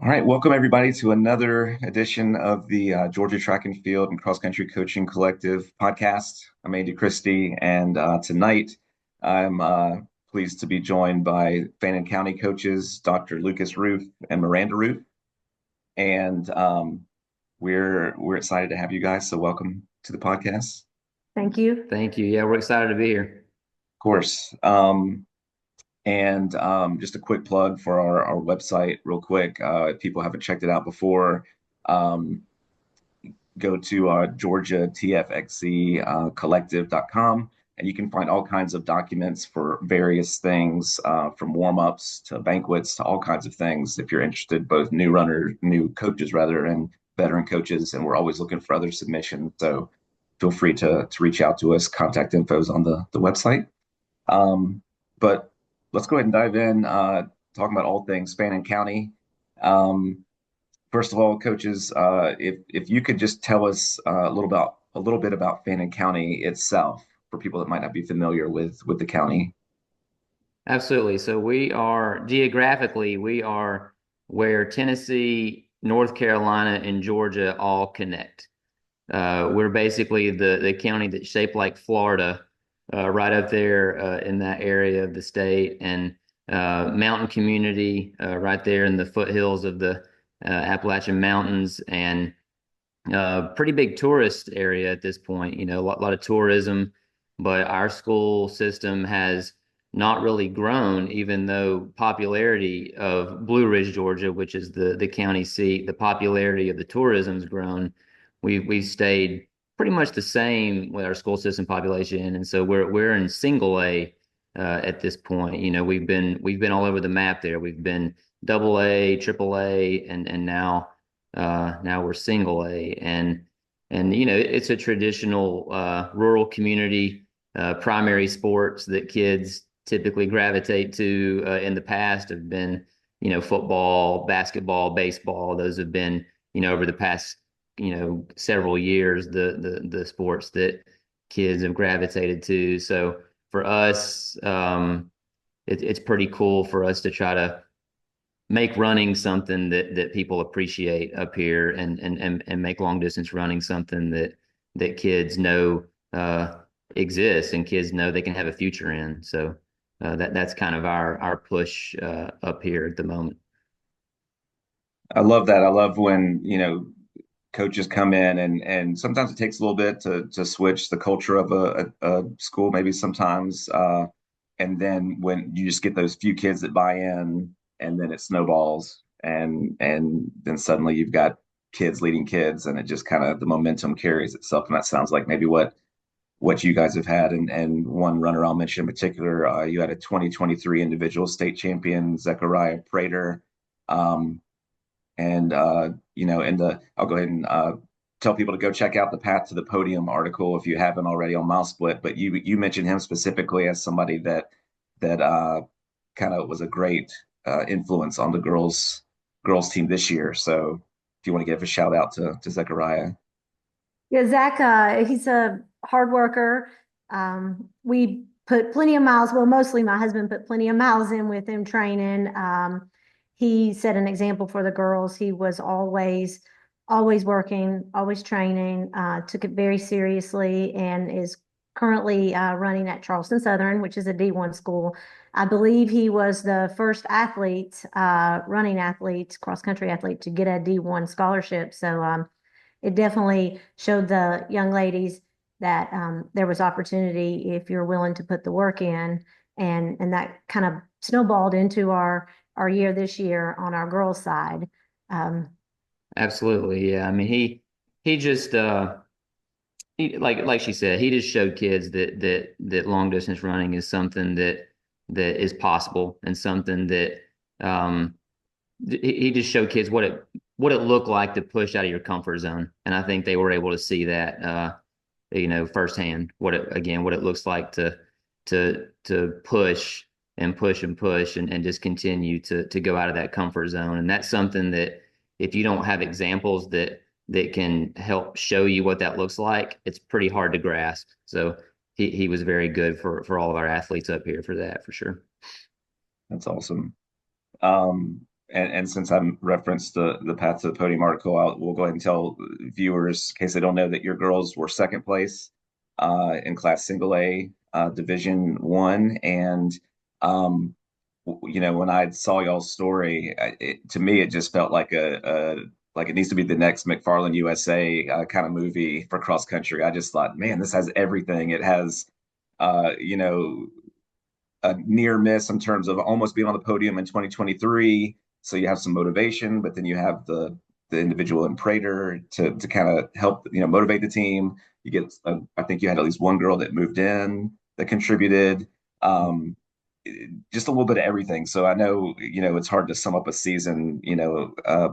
All right, welcome everybody to another edition of the Georgia Track and Field and Cross Country Coaching Collective podcast. I'm Andy Christie, and tonight I'm pleased to be joined by Fannin County coaches Dr. Lucas Ruth and Miranda Ruth, and we're excited to have you guys. So welcome to the podcast. Thank you. Thank you. Yeah, we're excited to be here. Of course. And just a quick plug for our website, real quick. If people haven't checked it out before, um, go to georgiatfxc collective.com, and you can find all kinds of documents for various things, from warm-ups to banquets to all kinds of things. If you're interested, both new coaches rather, and veteran coaches, and we're always looking for other submissions. So feel free to reach out to us. Contact info is on the website. But let's go ahead and dive in, talking about all things Fannin County. First of all, coaches, if you could just tell us a little bit about Fannin County itself for people that might not be familiar with the county. Absolutely. So we are where Tennessee, North Carolina, and Georgia all connect. We're basically the county that's shaped like Florida, right up there in that area of the state, and mountain community right there in the foothills of the Appalachian Mountains, and pretty big tourist area at this point. You know, a lot of tourism, but our school system has not really grown, even though popularity of Blue Ridge, Georgia, which is the county seat, the popularity of the tourism's grown. We've stayed pretty much the same with our school system population, and so we're in single A at this point. You know, we've been all over the map there. We've been double A, triple A, and now we're single A, and you know, it's a traditional rural community. Primary sports that kids typically gravitate to in the past have been, you know, football, basketball, baseball. Those have been, you know, over the past, you know, several years, the sports that kids have gravitated to. So for us, it's pretty cool for us to try to make running something that people appreciate up here, and make long distance running something that kids know exists, and kids know they can have a future in. So that's kind of our push up here at the moment. I love that. I love when, coaches come in, and sometimes it takes a little bit to switch the culture of a school, maybe sometimes. And then when you just get those few kids that buy in, and then it snowballs, and then suddenly you've got kids leading kids, and it just kind of, the momentum carries itself. And that sounds like maybe what you guys have had. And one runner I'll mention in particular, you had a 2023 individual state champion, Zechariah Prater. And I'll go ahead and tell people to go check out the Path to the Podium article if you haven't already on Mile Split. But you mentioned him specifically as somebody that kind of was a great influence on the girls team this year. So if you want to give a shout out to Zechariah. Yeah, Zach, he's a hard worker. We put plenty of miles, well, mostly my husband put plenty of miles in with him training. He set an example for the girls. He was always working, always training, took it very seriously, and is currently running at Charleston Southern, which is a D1 school. I believe he was the first running athlete, cross country athlete to get a D1 scholarship. So it definitely showed the young ladies that there was opportunity if you're willing to put the work in, and that kind of snowballed into our year this year on our girls' side. Absolutely, yeah. I mean, he just like she said, he just showed kids that long distance running is something that is possible, and something that he just showed kids what it looked like to push out of your comfort zone. And I think they were able to see that you know, firsthand, what it looks like to push and push and push, and just continue to go out of that comfort zone. And that's something that, if you don't have examples that can help show you what that looks like, it's pretty hard to grasp. So he was very good for all of our athletes up here for that, for sure. That's awesome. And since I referenced the Path to the Podium article, we'll go ahead and tell viewers, in case they don't know, that your girls were second place in Class Single A, Division One, and um, when I saw y'all's story, to me it just felt like a like it needs to be the next McFarland USA kind of movie for cross country. I just thought, man, this has everything. It has, uh, you know, a near miss in terms of almost being on the podium in 2023. So you have some motivation, but then you have the individual in Prater to kind of help motivate the team. You get, I think you had at least one girl that moved in that contributed. Um, just a little bit of everything. So I know it's hard to sum up a season,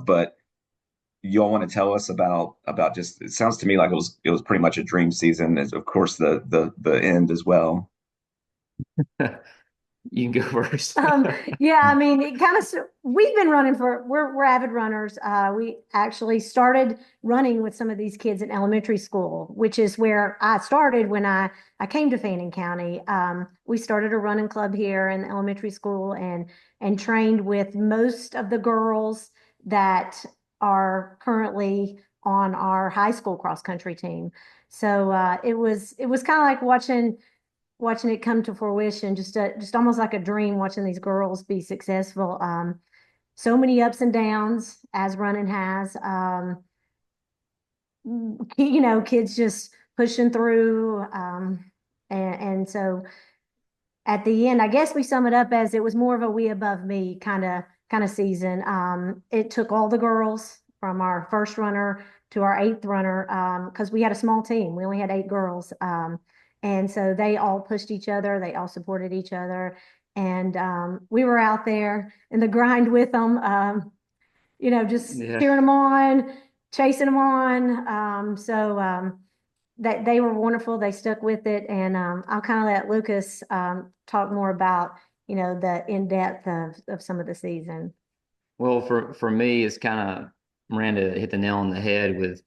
but you all want to tell us about just it sounds to me like it was pretty much a dream season, as of course the end as well. You can go first. Yeah, I mean, it kind of, we've been running we're avid runners. We actually started running with some of these kids in elementary school, which is where I started when I came to Fannin County. We started a running club here in the elementary school and trained with most of the girls that are currently on our high school cross country team. So it was kind of like watching it come to fruition, just almost like a dream watching these girls be successful. So many ups and downs as running has. Kids just pushing through. And so at the end, I guess we sum it up as it was more of a we above me kind of season. It took all the girls from our first runner to our eighth runner because we had a small team. We only had 8 girls. And so they all pushed each other. They all supported each other. And we were out there in the grind with them, just Yeah. cheering them on, chasing them on. That they were wonderful. They stuck with it, and I'll kind of let Lucas talk more about the in depth of some of the season. Well, for me, it's kind of Miranda hit the nail on the head with,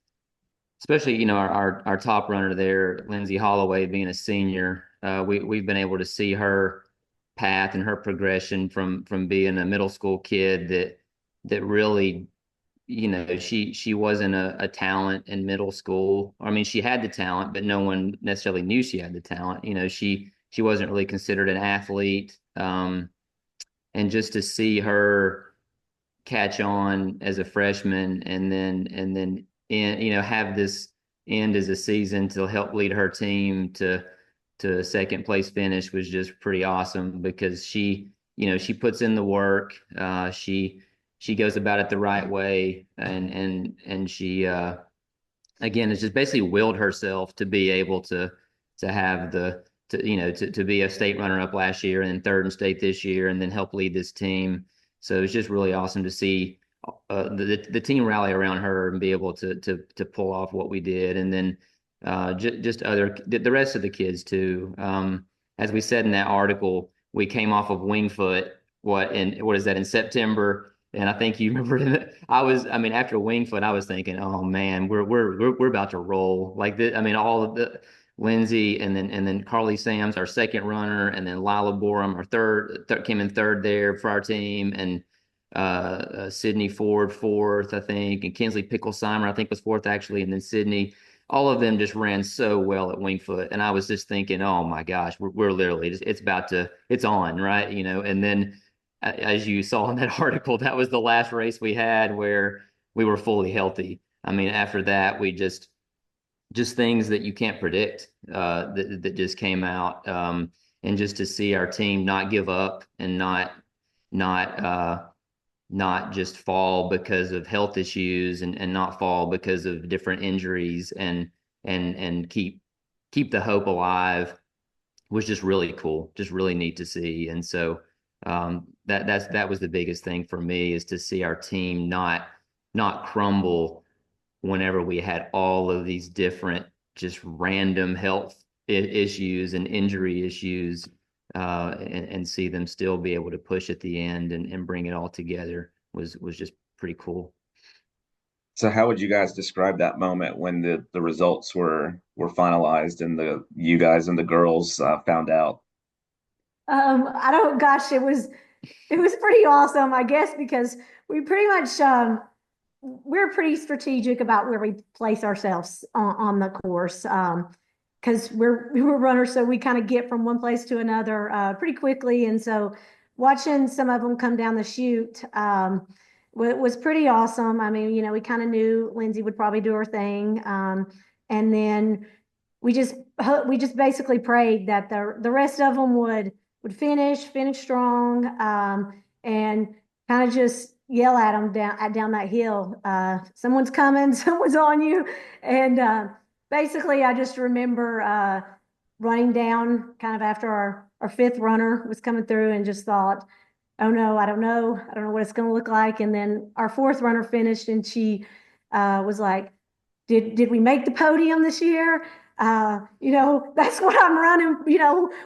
especially our top runner there, Lindsay Holloway, being a senior. We've been able to see her path and her progression from being a middle school kid that really she wasn't a talent in middle school. I mean, she had the talent, but no one necessarily knew she had the talent. She wasn't really considered an athlete. And just to see her catch on as a freshman and then have this end as a season to help lead her team to a second place finish was just pretty awesome because she puts in the work. She goes about it the right way, and she again has just basically willed herself to be able to have to be a state runner up last year and then third in state this year and then help lead this team. So it's just really awesome to see the team rally around her and be able to pull off what we did, and then just the rest of the kids too. As we said in that article, we came off of Wingfoot. What is that in September? And I think you remember I mean, after Wingfoot, I was thinking, oh man, we're about to roll like this. I mean, all of the Lindsay and then Carly Sams, our second runner, and then Lila Borum, our third came in third there for our team, and Sydney Ford fourth, I think, and Kinsley Picklesheimer, I think, was fourth actually, and then Sydney. All of them just ran so well at Wingfoot, and I was just thinking, oh my gosh, we're literally it's on, right? And then as you saw in that article, that was the last race we had where we were fully healthy. I mean, after that, we just things that you can't predict that just came out, and just to see our team not give up and not not just fall because of health issues and not fall because of different injuries and keep the hope alive was just really cool, just really neat to see. And so that was the biggest thing for me, is to see our team not crumble whenever we had all of these different just random health issues and injury issues, and see them still be able to push at the end and bring it all together was just pretty cool. So how would you guys describe that moment when the results were finalized and the you guys and the girls found out? I don't, gosh, it was pretty awesome, I guess, because we pretty much we're pretty strategic about where we place ourselves on the course. Because we're runners, so we kind of get from one place to another pretty quickly. And so watching some of them come down the chute was pretty awesome. I mean, we kind of knew Lindsay would probably do her thing. And then we just we just basically prayed that the rest of them would finish strong, and kind of just yell at them down that hill. Someone's coming, someone's on you, and basically, I just remember running down kind of after our fifth runner was coming through, and just thought, oh no, I don't know what it's going to look like. And then our fourth runner finished, and she was like, did we make the podium this year? That's what I'm running.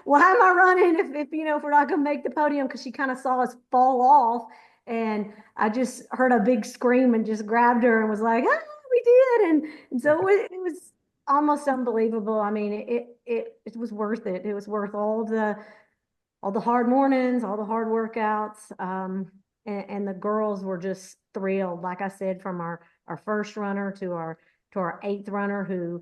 Why am I running if we're not going to make the podium? Because she kind of saw us fall off, and I just heard a big scream and just grabbed her and was like, ah, we did. And so it was almost unbelievable. I mean, it was worth it. It was worth all the hard mornings, all the hard workouts. And the girls were just thrilled. Like I said, from our first runner to our eighth runner, who,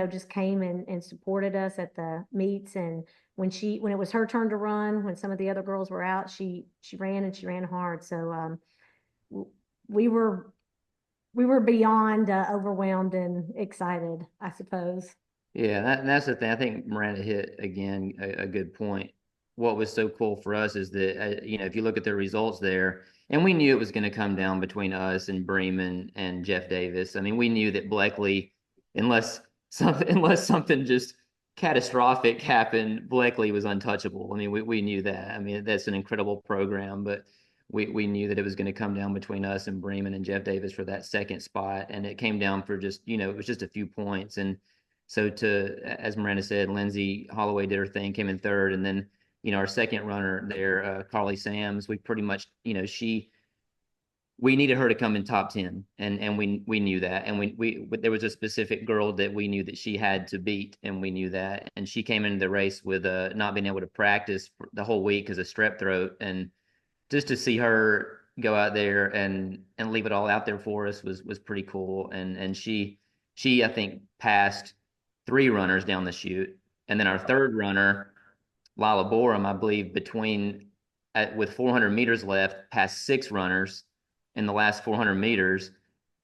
just came and supported us at the meets. And when it was her turn to run, when some of the other girls were out, she ran, and she ran hard. So we were we were beyond overwhelmed and excited, I suppose. Yeah, that's the thing. I think Miranda hit again a good point. What was so cool for us is that if you look at the results there, and we knew it was going to come down between us and Bremen and Jeff Davis. I mean, we knew that Bleckley, unless something just catastrophic happened, Bleckley was untouchable. I mean, we knew that. I mean, that's an incredible program, but we knew that it was going to come down between us and Bremen and Jeff Davis for that second spot, and it came down for just it was just a few points. And so as Miranda said, Lindsay Holloway did her thing, came in third, and then our second runner there, Carly Sams, we pretty much we needed her to come in top 10, and we knew that, and we there was a specific girl that we knew that she had to beat, and we knew that, and she came into the race with not being able to practice for the whole week because of strep throat, and just to see her go out there and leave it all out there for us was pretty cool, and she I think passed three runners down the chute. And then our third runner, Lila Borum, I believe, with 400 meters left, passed six runners in the last 400 meters.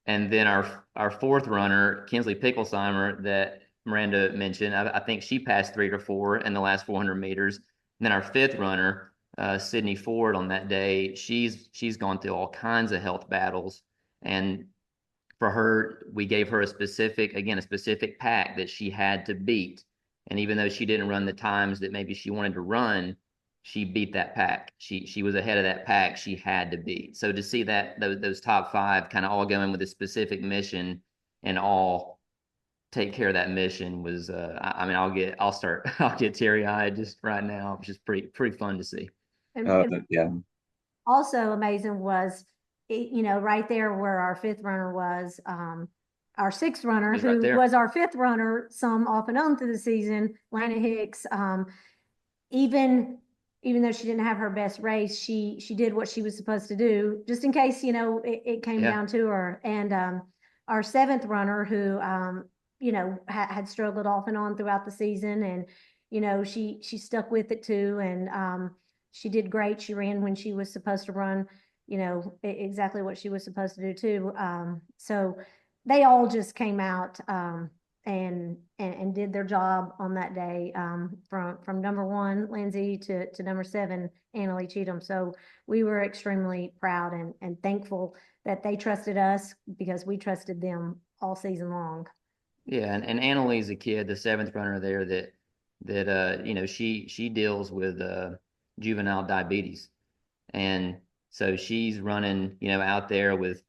And then our fourth runner, Kinsley Picklesheimer, that Miranda mentioned, I think she passed three or four in the last 400 meters. And then our fifth runner, Sydney Ford, on that day, she's gone through all kinds of health battles, and for her, we gave her a specific pack that she had to beat. And even though she didn't run the times that maybe she wanted to run, she beat that pack. She was ahead of that pack she had to beat. So to see that those top five kind of all go in with a specific mission and all take care of that mission was I mean I'll get teary-eyed just right now. It's just pretty fun to see. And Yeah. also amazing was, right there where our fifth runner was, our sixth runner, It was right who there. was our fifth runner, some off and on through the season, Lana Hicks. Even though she didn't have her best race, she did what she was supposed to do, just in case, it came Yeah. down to her. And our seventh runner, who had struggled off and on throughout the season, and she stuck with it too, and she did great. She ran when she was supposed to run, exactly what she was supposed to do too. So they all just came out and did their job on that day, from number one, Lindsay, to number seven, Annalie Cheatham. So we were extremely proud and thankful that they trusted us, because we trusted them all season long. Yeah, and Annalie's a kid, the seventh runner there, that she deals with juvenile diabetes, and so she's running out there with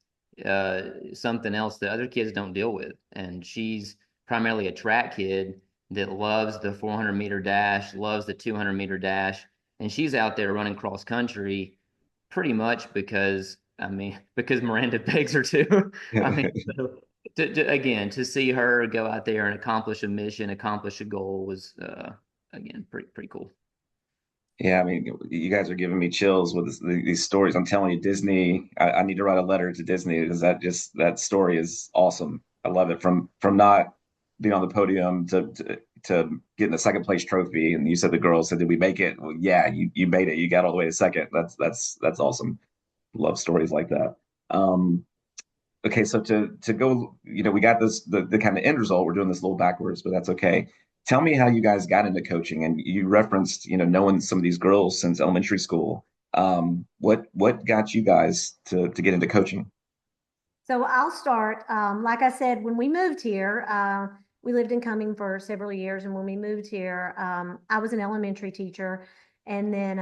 something else that other kids don't deal with, and she's primarily a track kid that loves the 400-meter dash, loves the 200-meter dash, and she's out there running cross country pretty much because Miranda begs her to. I mean, so again, to see her go out there and accomplish a mission, accomplish a goal was again pretty cool. Yeah, I mean, you guys are giving me chills with these stories. I'm telling you, Disney. I need to write a letter to Disney because that story is awesome. I love it. From not being on the podium to getting a second place trophy. And you said the girls said, "Did we make it?" Well, yeah, you made it. You got all the way to second. That's awesome. Love stories like that. Um, okay, so to go, we got the kind of end result. We're doing this a little backwards, but that's okay. Tell me how you guys got into coaching, and you referenced, knowing some of these girls since elementary school. What got you guys to get into coaching? So I'll start. Like I said, when we moved here, we lived in Cumming for several years, and when we moved here, I was an elementary teacher, and then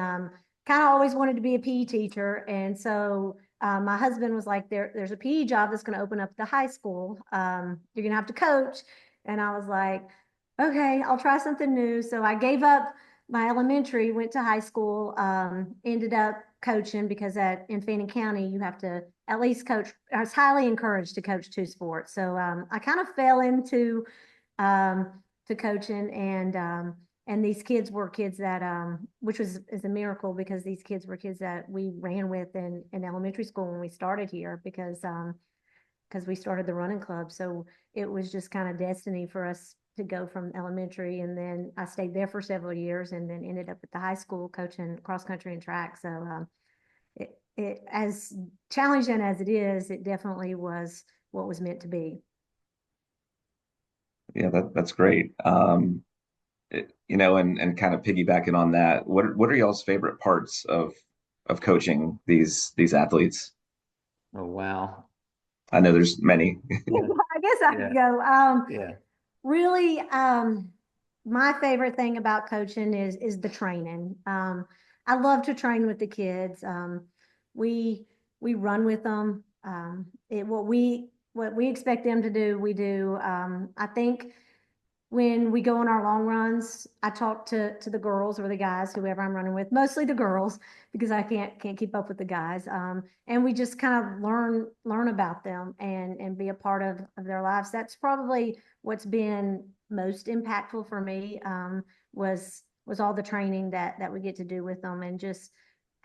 kind of always wanted to be a PE teacher, and so my husband was like, "There's a PE job that's going to open up at the high school. You're going to have to coach," and I was like, "Okay, I'll try something new." So I gave up my elementary, went to high school, ended up coaching because in Fannin County you have to at least coach. I was highly encouraged to coach two sports. So I kind of fell into to coaching, and these kids were kids that which was is a miracle because these kids were kids that we ran with in elementary school when we started here because we started the running club. So it was just kind of destiny for us to go from elementary, and then I stayed there for several years, and then ended up at the high school coaching cross country and track. So it as challenging as it is, it definitely was what was meant to be. Yeah, that's great. And kind of piggybacking on that, what are y'all's favorite parts of coaching these athletes? Oh, wow. I know there's many. I guess I Yeah. could go. Yeah. Really, my favorite thing about coaching is the training. I love to train with the kids. We we run with them. What we expect them to do, we do. I think when we go on our long runs, I talk to the girls or the guys, whoever I'm running with, mostly the girls, because I can't keep up with the guys. And we just kind of learn about them and be a part of their lives. That's probably what's been most impactful for me, was all the training that we get to do with them, and just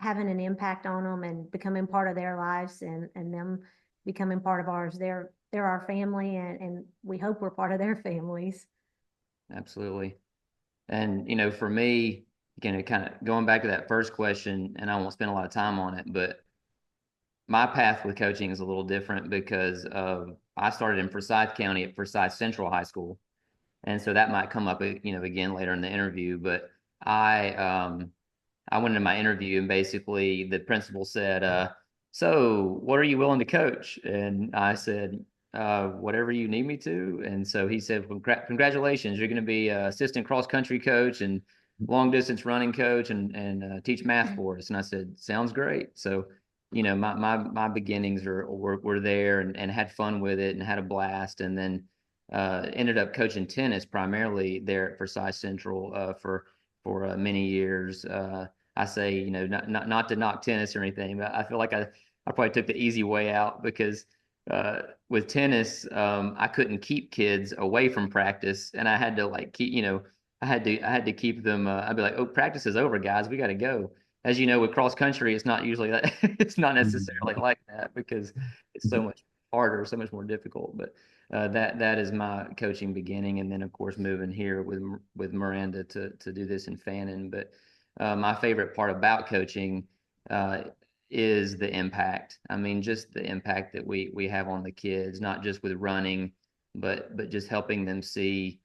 having an impact on them and becoming part of their lives, and them becoming part of ours. They're our family, and we hope we're part of their families. Absolutely. And, for me, again, kind of going back to that first question, and I won't spend a lot of time on it, but my path with coaching is a little different because I started in Forsyth County at Forsyth Central High School. And so that might come up, again later in the interview, but I, um, I went into my interview and basically the principal said, so what are you willing to coach? And I said, whatever you need me to. And so he said, congratulations, you're going to be assistant cross country coach and long distance running coach and teach math for us. And I said, sounds great. So, my beginnings were there and had fun with it and had a blast. And then ended up coaching tennis primarily there at Forsyth Central for many years. I say, not to knock tennis or anything, but I feel like I probably took the easy way out because with tennis, I couldn't keep kids away from practice, and I had to like keep, I had to keep them. I'd be like, "Oh, practice is over, guys. We got to go." As you know, with cross country, it's not usually that. It's not necessarily like that because it's so much harder, so much more difficult. But that is my coaching beginning, and then of course moving here with Miranda to do this in Fannin. But my favorite part about coaching uh, is the impact. I mean, just the impact that we have on the kids, not just with running, but just helping them see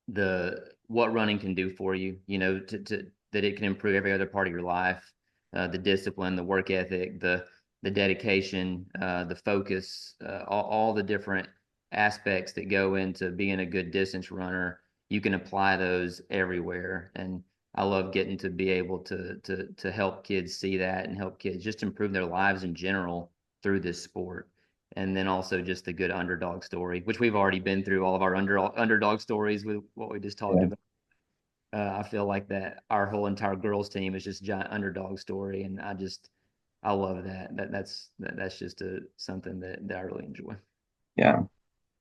the what running can do for you. To that it can improve every other part of your life, the discipline, the work ethic, the dedication, the focus, all the different aspects that go into being a good distance runner. You can apply those everywhere, and I love getting to be able to help kids see that and help kids just improve their lives in general through this sport. And then also just the good underdog story, which we've already been through all of our underdog stories with what we just talked Yeah. about. I feel like that our whole entire girls team is just a giant underdog story, and I love that. That's just something that I really enjoy. Yeah.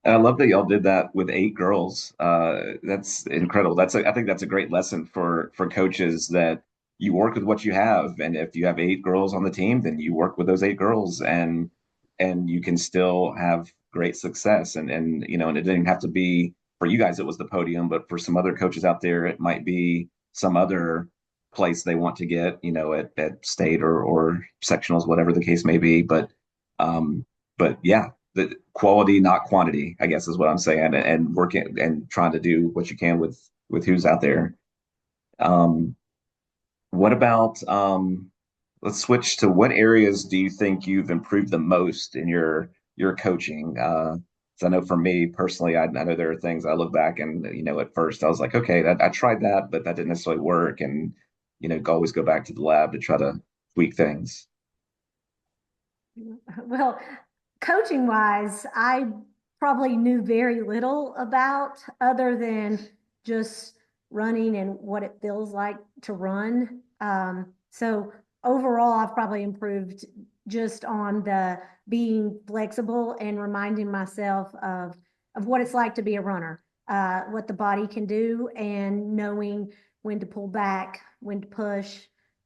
I love that y'all did that with 8 girls. That's incredible. I think that's a great lesson for coaches that you work with what you have, and if you have 8 girls on the team, then you work with those 8 girls, and you can still have great success. And and it didn't have to be for you guys. It was the podium, but for some other coaches out there, it might be some other place they want to get, at state or sectionals, whatever the case may be. Um, but yeah, the quality, not quantity, I guess is what I'm saying, and working and trying to do what you can with who's out there. Um, what about let's switch to what areas do you think you've improved the most in your coaching? 'Cause I know for me personally, I know there are things I look back and at first I was like, okay, I tried that, but that didn't necessarily work, and always go back to the lab to try to tweak things. Well, coaching wise, I probably knew very little about other than just running and what it feels like to run. So overall, I've probably improved just on the being flexible and reminding myself of what it's like to be a runner, what the body can do, and knowing when to pull back, when to push.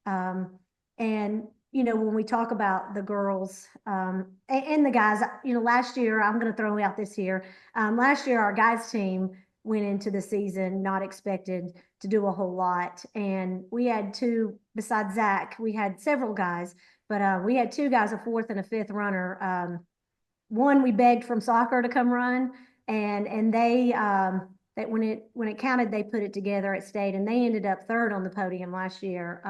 Um, and when we talk about the girls and the guys, last year, I'm going to throw out this year. Last year, our guys team went into the season not expected to do a whole lot. And we had two, besides Zach, we had several guys, but we had two guys, a fourth and a fifth runner. One we begged from soccer to come run, and they that when it counted, they put it together at state, and they ended up third on the podium last year,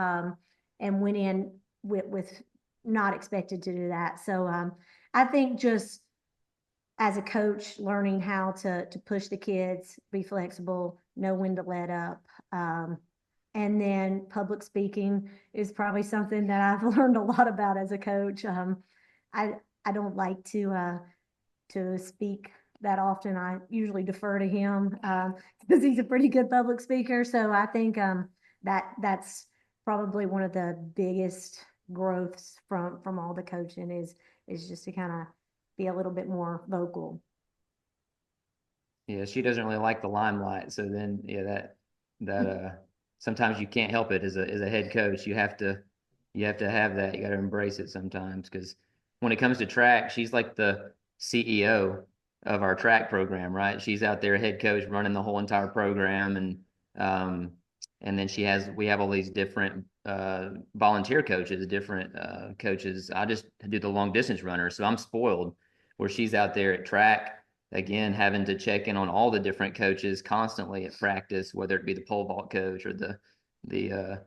and went in with not expected to do that. So I think just as a coach, learning how to push the kids, be flexible, know when to let up. And then public speaking is probably something that I've learned a lot about as a coach. I I don't like to speak that often. I usually defer to him because he's a pretty good public speaker. So I think that's probably one of the biggest growths from all the coaching is just to kind of be a little bit more vocal. Yeah, she doesn't really like the limelight. So then, yeah, that sometimes you can't help it as a head coach. You have to have that. You got to embrace it sometimes because when it comes to track, she's like the CEO of our track program, right? She's out there, head coach, running the whole entire program, um, and then we have all these different volunteer coaches, different coaches. I just do the long distance runners, so I'm spoiled where she's out there at track again, having to check in on all the different coaches constantly at practice, whether it be the pole vault coach or the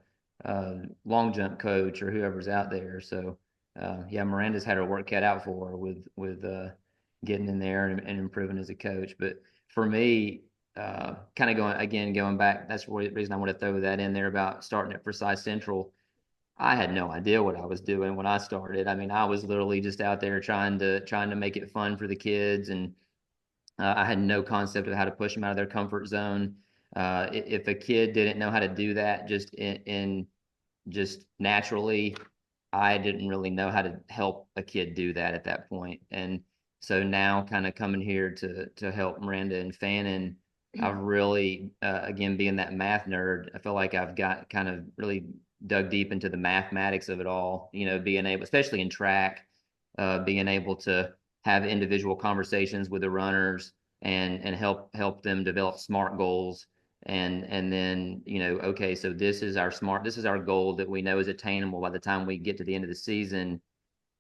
long jump coach or whoever's out there. So yeah, Miranda's had her work cut out for her with getting in there and improving as a coach. But for me, kind of going back, that's the reason I want to throw that in there about starting at Forsyth Central. I had no idea what I was doing when I started. I mean, I was literally just out there trying to make it fun for the kids, and I had no concept of how to push them out of their comfort zone. If a kid didn't know how to do that just in just naturally, I didn't really know how to help a kid do that at that point. And so now kind of coming here to help Miranda and Fannin, I've really again being that math nerd, I feel like I've got kind of really dug deep into the mathematics of it all, being able, especially in track, being able to have individual conversations with the runners and help them develop SMART goals and then okay, so this is our goal that we know is attainable by the time we get to the end of the season.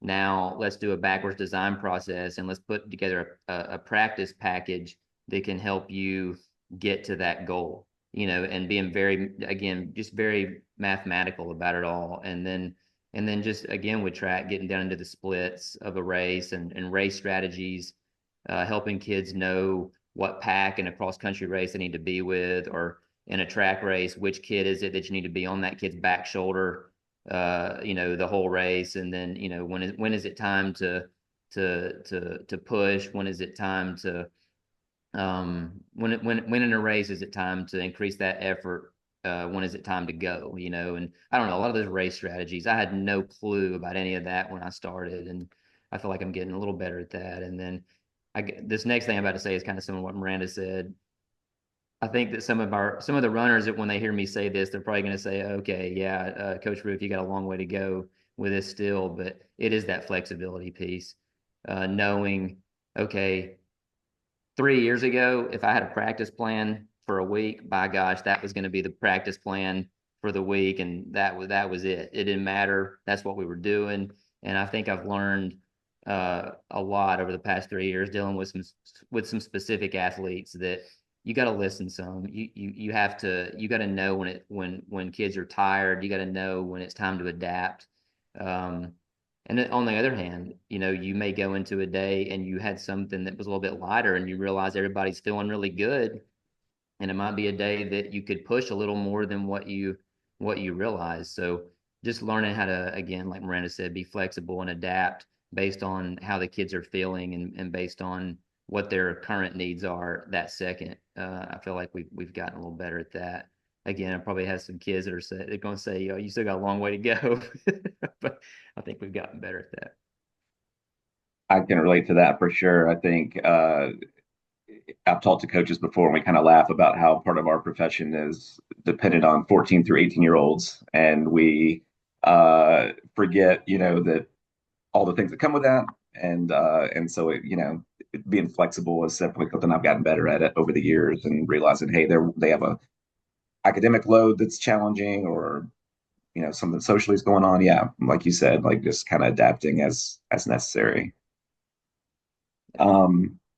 Now let's do a backwards design process and let's put together a practice package that can help you get to that goal, and being very, again, just very mathematical about it all. And then just again with track, getting down into the splits of a race and race strategies, helping kids know what pack in a cross country race they need to be with, or in a track race, which kid is it that you need to be on that kid's back shoulder, the whole race. And then, when is it time to push? When is it time to, when in a race, is it time to increase that effort? When is it time to go? And I don't know, a lot of those race strategies, I had no clue about any of that when I started. And I feel like I'm getting a little better at that. And then this next thing I'm about to say is kind of similar to what Miranda said. I think that some of the runners that when they hear me say this, they're probably going to say, "Okay, yeah, Coach Roof, you got a long way to go with this still." But it is that flexibility piece, knowing, okay, 3 years ago, if I had a practice plan for a week, by gosh, that was going to be the practice plan for the week, and that was it. It didn't matter. That's what we were doing, and I think I've learned a lot over the past 3 years dealing with some specific athletes that you got to listen some. You have to you got to know when kids are tired. You got to know when it's time to adapt. Um, and then on the other hand, you may go into a day and you had something that was a little bit lighter and you realize everybody's feeling really good. And it might be a day that you could push a little more than what you realize. So just learning how to, again, like Miranda said, be flexible and adapt based on how the kids are feeling and based on what their current needs are that second. I feel like we've gotten a little better at that. Again, I probably have some kids that they're going to say, "Oh, you still got a long way to go," but I think we've gotten better at that. I can relate to that for sure. I think I've talked to coaches before, and we kind of laugh about how part of our profession is dependent on 14 through 18-year-olds, and we forget, that all the things that come with that, and so being flexible is definitely something I've gotten better at it over the years, and realizing, hey, they have a academic load that's challenging, or something socially is going on. Yeah, like you said, like just kind of adapting as necessary. All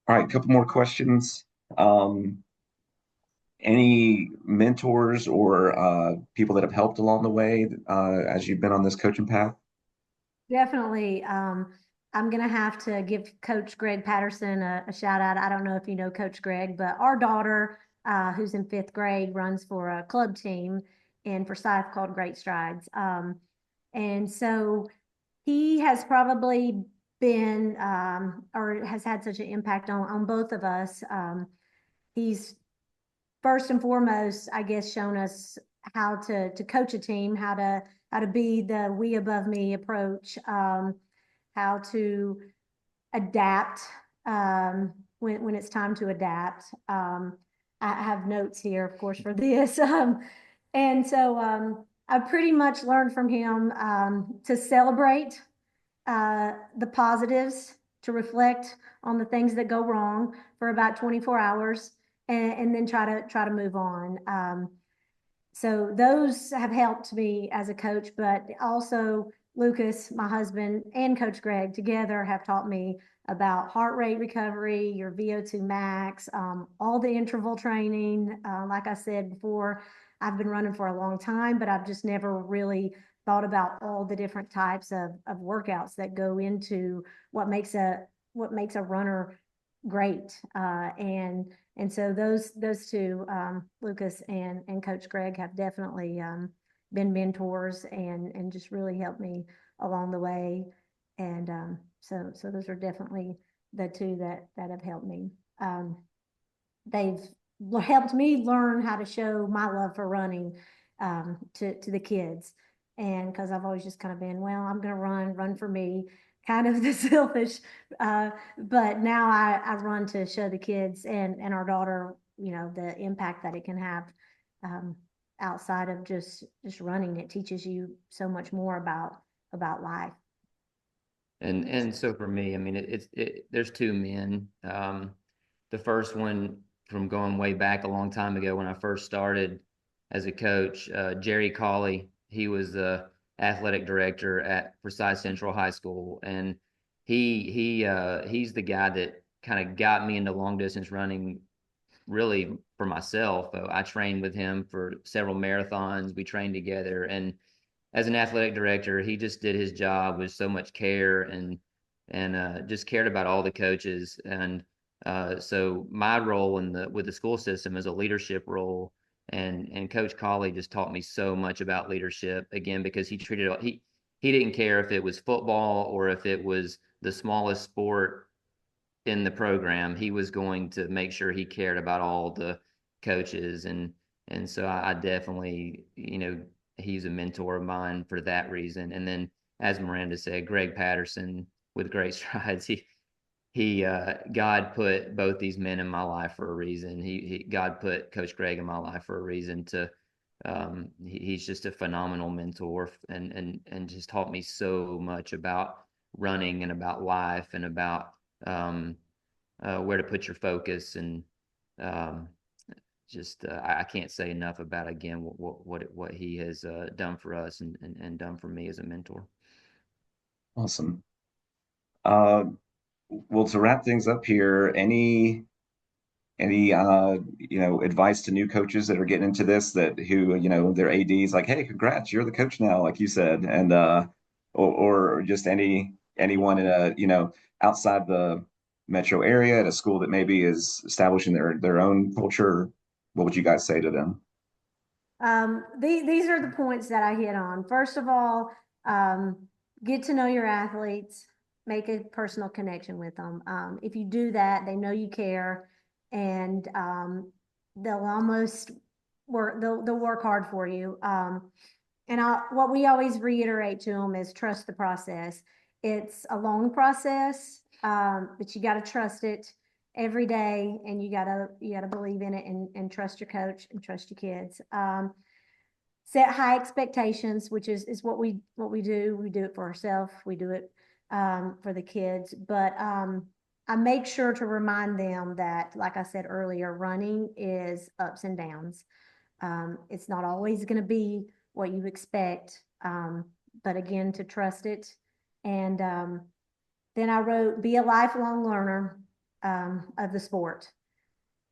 right, a couple more questions. Um, any mentors or people that have helped along the way as you've been on this coaching path? Definitely. I'm going to have to give Coach Greg Patterson a shout out. I don't know if you know Coach Greg, but our daughter, who's in fifth grade, runs for a club team in Forsyth called Great Strides. And so he has probably been or has had such an impact on both of us. He's first and foremost, I guess, shown us how to coach a team, how to be the we above me approach, how to adapt when it's time to adapt. I have notes here, of course, for this. And so I pretty much learned from him to celebrate the positives, to reflect on the things that go wrong for about 24 hours, and then try to move on. So those have helped me as a coach, but also Lucas, my husband, and Coach Greg together have taught me about heart rate recovery, your VO2 max, all the interval training. Like I said before, I've been running for a long time, but I've just never really thought about all the different types of workouts that go into what makes a runner great. And so those two, Lucas and Coach Greg, have definitely been mentors and just really helped me along the way. And so those are definitely the two that have helped me. They've helped me learn how to show my love for running to the kids. And because I've always just kind of been, well, I'm going to run for me, kind of the selfish. But now I run to show the kids and our daughter, the impact that it can have outside of just running. It teaches you so much more about life. And so for me, I mean, there's two men. The first one from going way back a long time ago when I first started as a coach, Jerry Colley. He was the athletic director at Forsyth Central High School, and he's the guy that kind of got me into long distance running really for myself. I trained with him for several marathons. We trained together, and as an athletic director, he just did his job with so much care and just cared about all the coaches. And so my role with the school system is a leadership role, and Coach Colley just taught me so much about leadership. Again, because he didn't care if it was football or if it was the smallest sport in the program. He was going to make sure he cared about all the coaches, and so I definitely, he's a mentor of mine for that reason. And then, as Miranda said, Greg Patterson with Great Strides. God put both these men in my life for a reason. God put Coach Greg in my life for a reason to he's just a phenomenal mentor and just taught me so much about running and about life and about where to put your focus and um, just I can't say enough about again what he has done for us and done for me as a mentor. Awesome. Uh, well, to wrap things up here, any advice to new coaches that are getting into this that who their AD's like, hey, congrats, you're the coach now, like you said, and or just anyone in a outside the metro area at a school that maybe is establishing their own culture, what would you guys say to them? These are the points that I hit on. First of all, um, get to know your athletes, make a personal connection with them. If you do that, they know you care, and they'll almost they'll work hard for you. What we always reiterate to them is trust the process. It's a long process, but you got to trust it every day, and you gotta believe in it and trust your coach and trust your kids. Set high expectations, which is what we do. We do it for ourselves. We do it for the kids, but I make sure to remind them that, like I said earlier, running is ups and downs. It's not always going to be what you expect, but again, to trust it. And then I wrote, be a lifelong learner of the sport.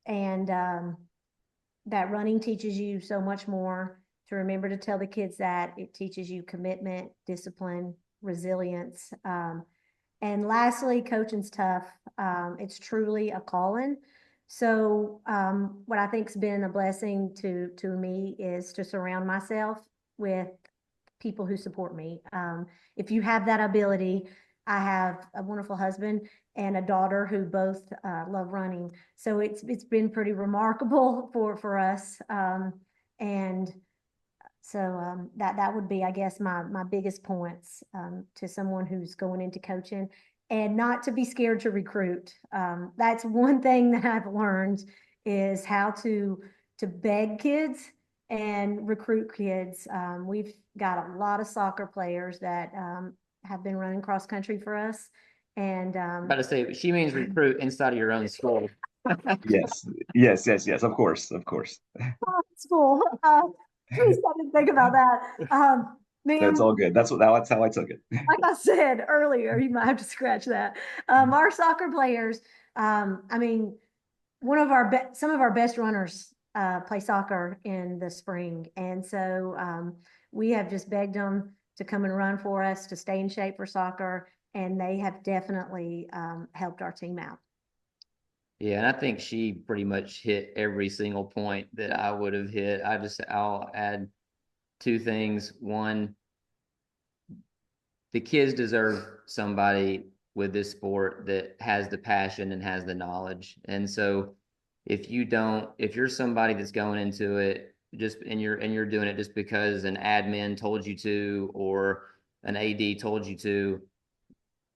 And that running teaches you so much more. To remember to tell the kids that it teaches you commitment, discipline, resilience. And lastly, coaching's tough. It's truly a calling. So what I think's been a blessing to me is to surround myself with people who support me. If you have that ability, I have a wonderful husband and a daughter who both love running. So it's been pretty remarkable for us. And so that would be, I guess, my biggest points to someone who's going into coaching, and not to be scared to recruit. That's one thing that I've learned is how to beg kids and recruit kids. We've got a lot of soccer players that have been running cross country for us, and About to say she means recruit inside of your own school. Yes, yes, yes, yes, of course, of course. school. Please, I didn't think about that. That's Man, all good. That's how I took it. like I said earlier, you might have to scratch that. Our soccer players, I mean, some of our best runners play soccer in the spring, and so we have just begged them to come and run for us to stay in shape for soccer, and they have definitely helped our team out. Yeah, and I think she pretty much hit every single point that I would have hit. I'll add two things. One, the kids deserve somebody with this sport that has the passion and has the knowledge. And so if you're somebody that's going into it and you're doing it just because an admin told you to or an AD told you to,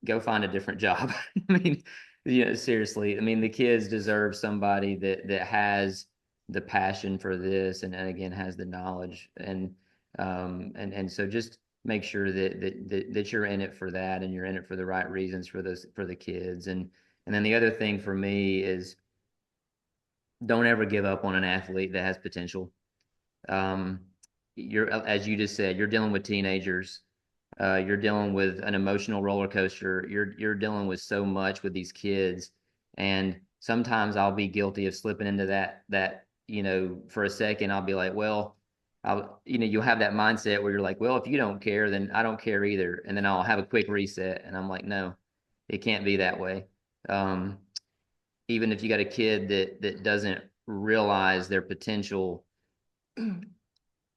go find a different job. I mean, seriously. I mean, the kids deserve somebody that has the passion for this and again has the knowledge and so just make sure that you're in it for that and you're in it for the right reasons for the kids and then the other thing for me is don't ever give up on an athlete that has potential. Um, you're as you just said, you're dealing with teenagers. You're dealing with an emotional roller coaster. You're dealing with so much with these kids, and sometimes I'll be guilty of slipping into that for a second I'll be like, well, you'll have that mindset where you're like, well, if you don't care, then I don't care either, and then I'll have a quick reset, and I'm like, no, it can't be that way. Um, Even if you got a kid that doesn't realize their potential,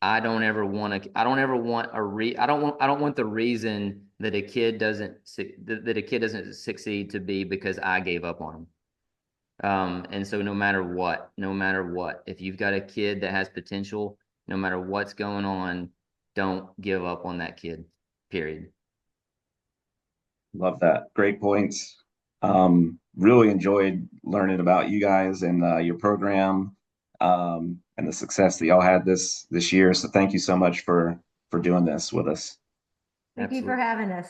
I don't ever want I don't want the reason that a kid doesn't succeed to be because I gave up on him. And so no matter what, if you've got a kid that has potential, no matter what's going on, don't give up on that kid, period. Love that. Great points. Um, really enjoyed learning about you guys and your program and the success that y'all had this year. So thank you so much for doing this with us. Thank you for Absolutely. having us.